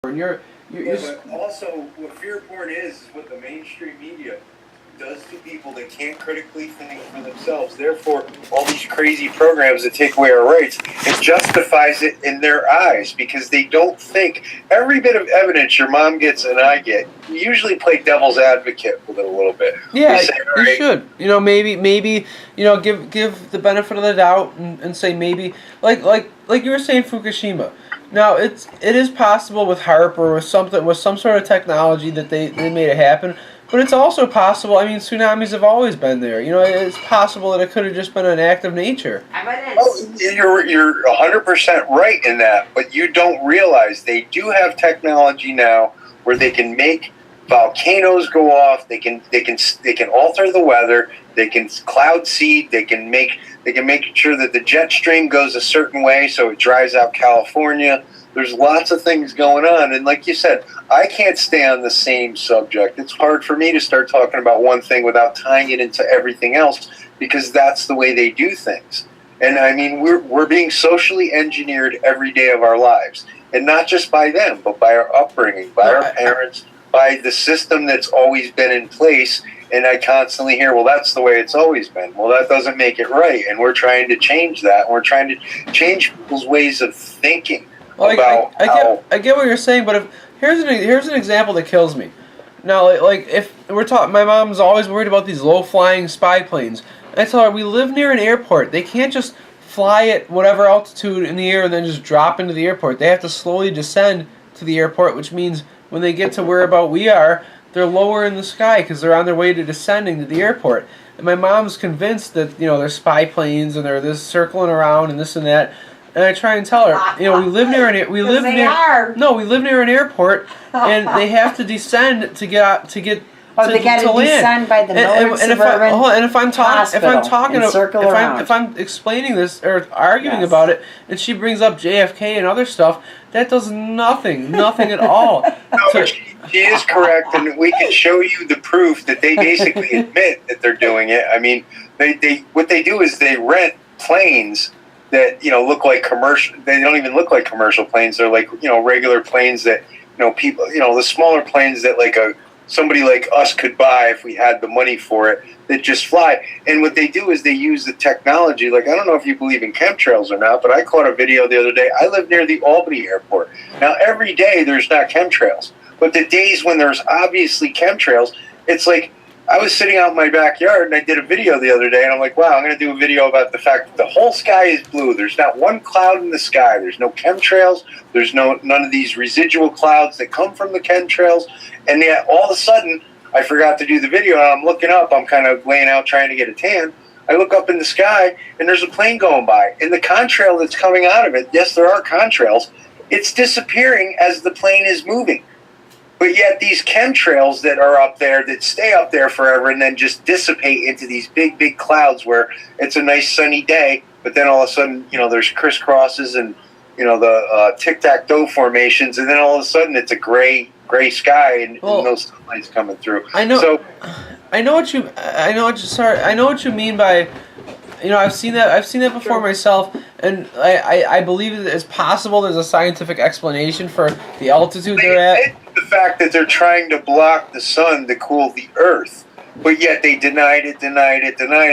And But also, what fear porn is what the mainstream media does to people that can't critically think for themselves. Therefore, all these crazy programs that take away our rights, it justifies it in their eyes because they don't think. Every bit of evidence your mom gets and I get, we usually play devil's advocate with it a little bit. Yeah, We say, you right, should. Maybe give the benefit of the doubt and say maybe like you were saying Fukushima. Now it is possible with HARP or with some sort of technology that they made it happen, but it's also possible. I mean, tsunamis have always been there. It's possible that it could have just been an act of nature. oh, you're 100% right in that, but you don't realize they do have technology now where they can make volcanoes go off. They can alter the weather. They can cloud seed. They can make sure that the jet stream goes a certain way so it dries out California. There's lots of things going on, and like you said, I can't stay on the same subject. It's hard for me to start talking about one thing without tying it into everything else because that's the way they do things. And I mean, we're being socially engineered every day of our lives, and not just by them, but by our upbringing, by our parents, by the system that's always been in place. And I constantly hear, well, that's the way it's always been. Well, that doesn't make it right, and we're trying to change that. We're trying to change people's ways of thinking. Well, I get what you're saying, but here's an example that kills me. Now, like if we're talking, my mom's always worried about these low-flying spy planes. I tell her we live near an airport. They can't just fly at whatever altitude in the air and then just drop into the airport. They have to slowly descend to the airport, which means when they get to whereabout we are, they're lower in the sky because they're on their way to descending to the airport. And my mom's convinced that they're spy planes and they're this circling around and this and that. And I try and tell her, we live near an we live near an airport, and they have to descend to get out to get. They got to descend by the Millard Suburban if I'm explaining this or arguing about it, and she brings up JFK and other stuff, that does nothing at all. No, she is correct, and we can show you the proof that they basically admit that they're doing it. I mean, what they do is they rent planes that look like commercial. They don't even look like commercial planes. They're like regular planes that people the smaller planes that somebody like us could buy if we had the money for it, that just fly. And what they do is they use the technology. I don't know if you believe in chemtrails or not, but I caught a video the other day. I live near the Albany airport. Now, every day there's not chemtrails, but the days when there's obviously chemtrails, it's like I was sitting out in my backyard and I did a video the other day, and I'm like, wow, I'm going to do a video about the fact that the whole sky is blue. There's not one cloud in the sky. There's no chemtrails. There's none of these residual clouds that come from the chemtrails. And yet, all of a sudden, I forgot to do the video, and I'm looking up. I'm kind of laying out trying to get a tan. I look up in the sky, and there's a plane going by. And the contrail that's coming out of it, yes, there are contrails, it's disappearing as the plane is moving. But yet these chemtrails that are up there, that stay up there forever and then just dissipate into these big, big clouds where it's a nice sunny day, but then all of a sudden, there's crisscrosses and, the tic-tac-toe formations, and then all of a sudden it's a gray sky and no sunlight's coming through. I know what you mean by, I've seen that before myself, and I believe that it's possible there's a scientific explanation for the altitude they're at. The fact that they're trying to block the sun to cool the earth, but yet they denied it.